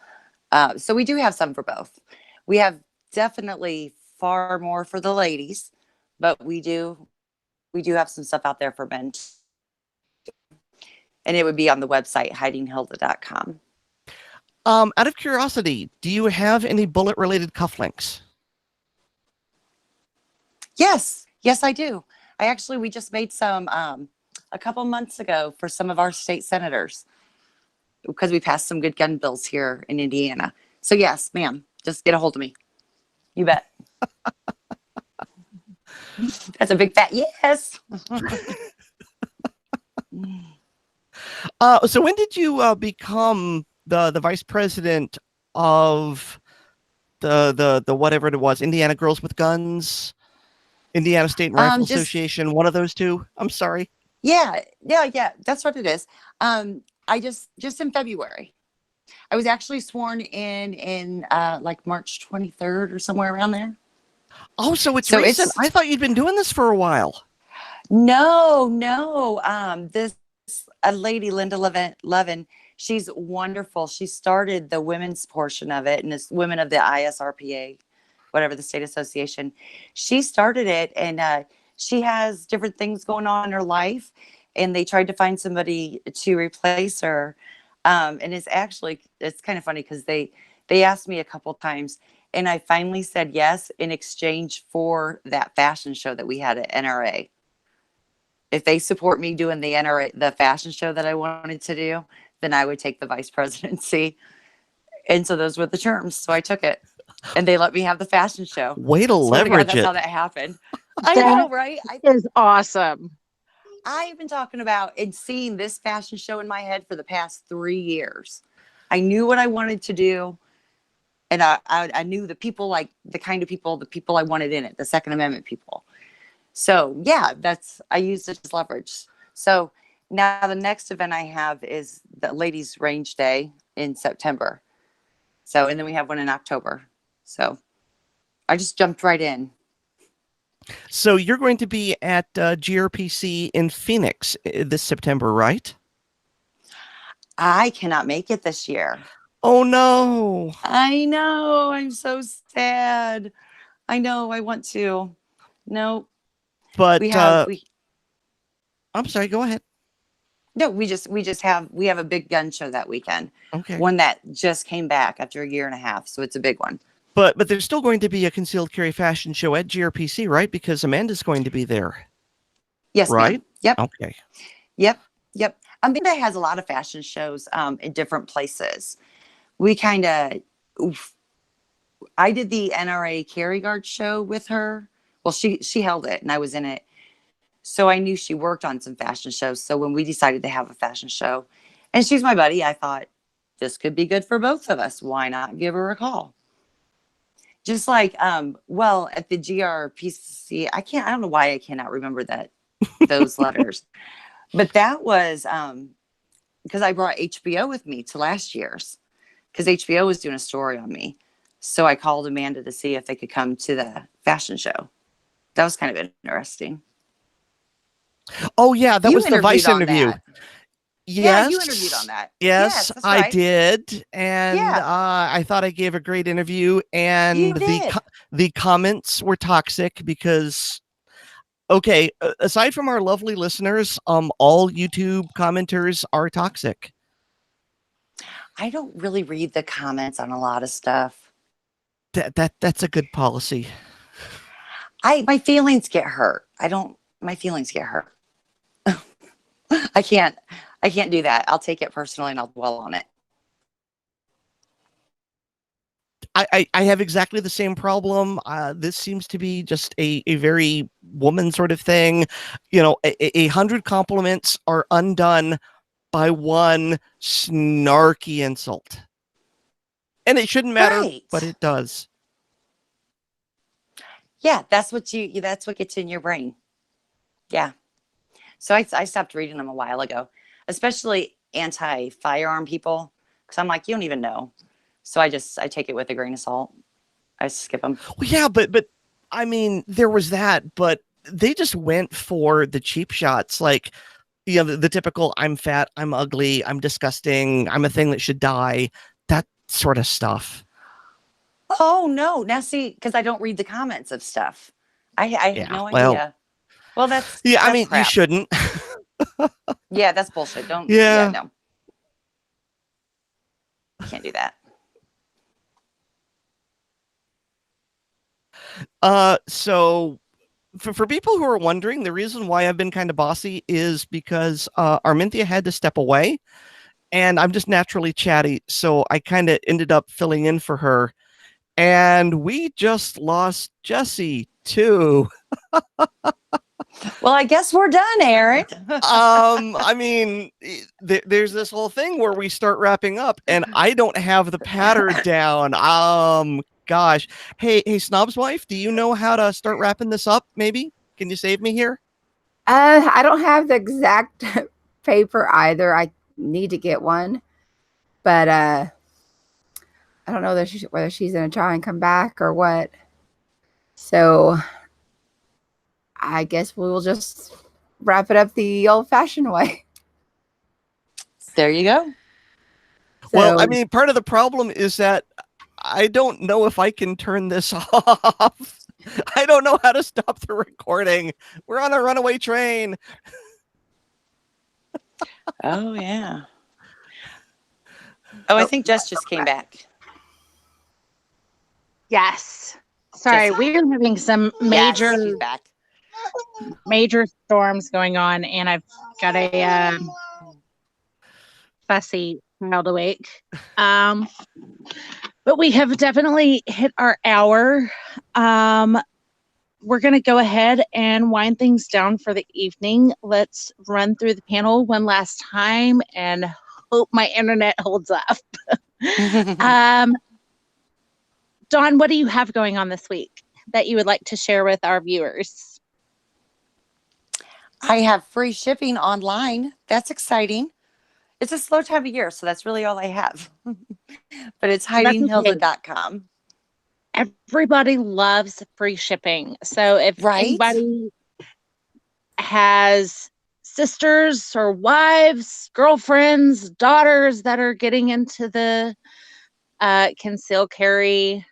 So we do have some for both. We have definitely far more for the ladies, but we do have some stuff out there for men. And it would be on the website, hidinghilda.com. Out of curiosity, do you have any bullet-related cufflinks? Yes, I do. We just made some a couple months ago for some of our state senators because we passed some good gun bills here in Indiana. So yes, ma'am, just get a hold of me. You bet. That's a big fat yes. So when did you become the vice president of the whatever it was, Indiana Girls with Guns, Indiana State Rifle Association, one of those two? I'm sorry. Yeah, that's what it is. I just in February. I was actually sworn in like March 23rd or somewhere around there. Oh, so it's recent. I thought you'd been doing this for a while. No. This lady, Linda Levin, she's wonderful. She started the women's portion of it, and it's women of the ISRPA, whatever the state association. She started it, and she has different things going on in her life, and they tried to find somebody to replace her. And it's kind of funny because they asked me a couple times, and I finally said yes in exchange for that fashion show that we had at NRA. If they support me doing the fashion show that I wanted to do, then I would take the vice presidency. And so those were the terms. So I took it, and they let me have the fashion show. Way to leverage it. That's how that happened. I know, right? Is awesome. I've been talking about and seeing this fashion show in my head for the past 3 years. I knew what I wanted to do. And I knew the people, like the kind of people, the people I wanted in it, the Second Amendment people. So yeah, I used it as leverage. So now the next event I have is the Ladies Range Day in September. So, and then we have one in October. So I just jumped right in. So you're going to be at GRPC in Phoenix this September, right? I cannot make it this year. Oh, no. I know. I'm so sad. I know. I want to. No. But We have I'm sorry, go ahead. No, we have a big gun show that weekend. Okay. One that just came back after a year and a half, so it's a big one. But there's still going to be a concealed carry fashion show at GRPC, right? Because Amanda's going to be there. Yes, right? ma'am. Yep. Okay. Yep. Amanda has a lot of fashion shows in different places. We kind of, I did the NRA Carry Guard show with her. Well, she held it and I was in it. So I knew she worked on some fashion shows. So when we decided to have a fashion show, and she's my buddy, I thought this could be good for both of us. Why not give her a call? Just like, well, at the GRPC, I don't know why I cannot remember those letters. But that was because I brought HBO with me to last year's, because HBO was doing a story on me. So I called Amanda to see if they could come to the fashion show. That was kind of interesting. Oh, yeah, that You was the Vice interview. That. Yes. Yeah, you interviewed on that. Yes, that's right. I did. And I thought I gave a great interview. And the comments were toxic because, okay, aside from our lovely listeners, all YouTube commenters are toxic. I don't really read the comments on a lot of stuff. That's a good policy. My feelings get hurt. My feelings get hurt. I can't do that. I'll take it personally and I'll dwell on it. I have exactly the same problem. This seems to be just a very woman sort of thing. You know, 100 compliments are undone by one snarky insult. And it shouldn't matter, but it does. Yeah, that's what gets in your brain. Yeah. So I stopped reading them a while ago, especially anti-firearm people, because I'm like, you don't even know. So I take it with a grain of salt. I skip them. Well, yeah, but I mean, there was that, but they just went for the cheap shots, like, you know, the typical "I'm fat, I'm ugly, I'm disgusting, I'm a thing that should die," that sort of stuff. Oh no! Now see, because I don't read the comments of stuff, I have no idea. Well, that's I mean, crap. You shouldn't. Yeah, that's bullshit. Don't. Yeah, no. Can't do that. So for people who are wondering, the reason why I've been kind of bossy is because Armintha had to step away, and I'm just naturally chatty, so I kind of ended up filling in for her, and we just lost Jessie too. Well, I guess we're done, Eric. I mean, there's this whole thing where we start wrapping up, and I don't have the pattern down. Gosh. Hey, Snob's wife, do you know how to start wrapping this up, maybe? Can you save me here? I don't have the exact paper either. I need to get one. But I don't know whether she's going to try and come back or what. So I guess we will just wrap it up the old-fashioned way. There you go. Well, I mean, part of the problem is that I don't know if I can turn this off. I don't know how to stop the recording. We're on a runaway train. Oh, yeah. Oh, I think Jess just came back. Yes. Sorry, we're having some major storms going on, and I've got a fussy child awake. But we have definitely hit our hour. We're going to go ahead and wind things down for the evening. Let's run through the panel one last time and hope my internet holds up. Dawn, what do you have going on this week that you would like to share with our viewers? I have free shipping online. That's exciting. It's a slow time of year, so that's really all I have. But it's hidinghilda.com. Everybody loves free shipping. So if anybody has sisters or wives, girlfriends, daughters that are getting into the concealed carry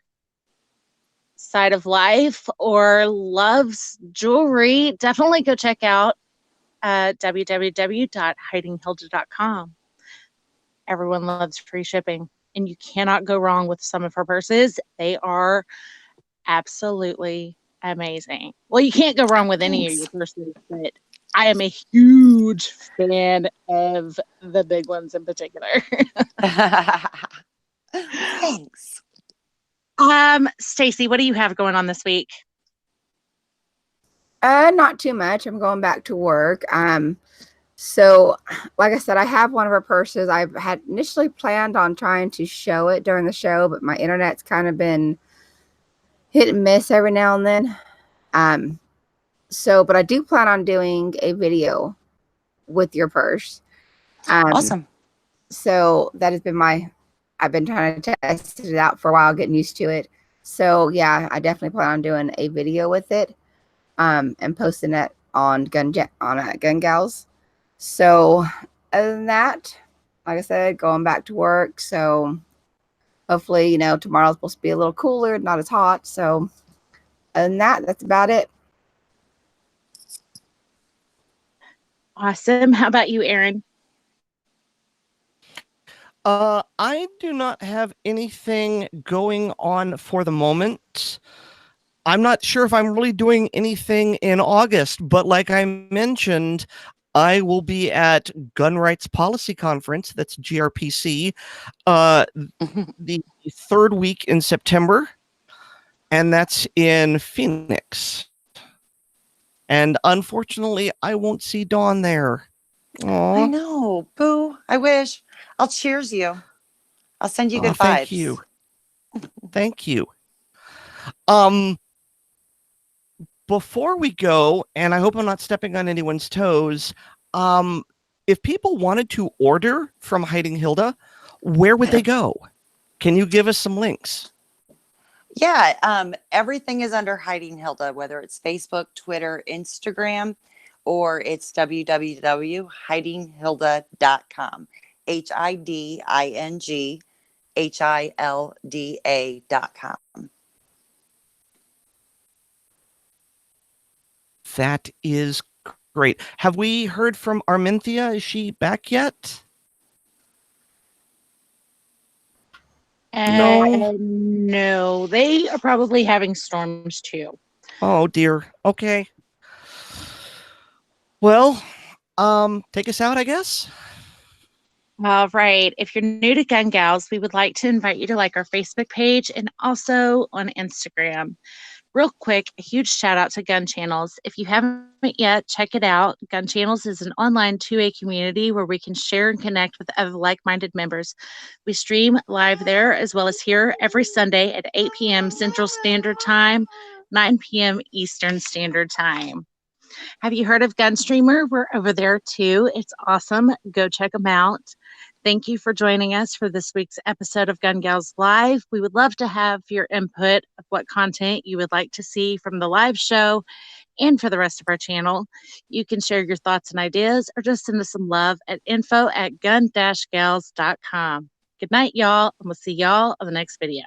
side of life or loves jewelry, definitely go check out www.hidinghilda.com. Everyone loves free shipping, and you cannot go wrong with some of her purses. They are absolutely amazing. Well, you can't go wrong with any of your purses, but I am a huge fan of the big ones in particular. Thanks. Stacey, what do you have going on this week? Not too much. I'm going back to work. So like I said, I have one of her purses. I had initially planned on trying to show it during the show, but my internet's kind of been hit and miss every now and then. But I do plan on doing a video with your purse. Awesome. So that has been I've been trying to test it out for a while, getting used to it. So yeah, I definitely plan on doing a video with it, and posting it on GunGals. So other than that, like I said, going back to work. So hopefully, tomorrow's supposed to be a little cooler, not as hot. So other than that, that's about it. Awesome. How about you, Aaron? I do not have anything going on for the moment. I'm not sure if I'm really doing anything in August, but like I mentioned, I will be at Gun Rights Policy Conference, that's GRPC, the third week in September, and that's in Phoenix. And unfortunately, I won't see Dawn there. Aww. I know. Boo. I wish. I'll cheers you. I'll send you good vibes. Thank you. Thank you. Before we go, and I hope I'm not stepping on anyone's toes, if people wanted to order from Hiding Hilda, where would they go? Can you give us some links? Yeah, everything is under Hiding Hilda, whether it's Facebook, Twitter, Instagram, or it's www.hidinghilda.com. HIDINGHILDA.com. That is great. Have we heard from Armintha? Is she back yet? No, they are probably having storms too. Oh dear. Okay. Well, take us out, I guess. All right. If you're new to Gun Gals, we would like to invite you to like our Facebook page and also on Instagram. Real quick, a huge shout out to Gun Channels. If you haven't yet, check it out. Gun Channels is an online 2A community where we can share and connect with other like-minded members. We stream live there as well as here every Sunday at 8 p.m. Central Standard Time, 9 p.m. Eastern Standard Time. Have you heard of GunStreamer? We're over there too. It's awesome. Go check them out. Thank you for joining us for this week's episode of Gun Gals Live. We would love to have your input of what content you would like to see from the live show and for the rest of our channel. You can share your thoughts and ideas or just send us some love at info@gun-gals.com. Good night, y'all, and we'll see y'all on the next video.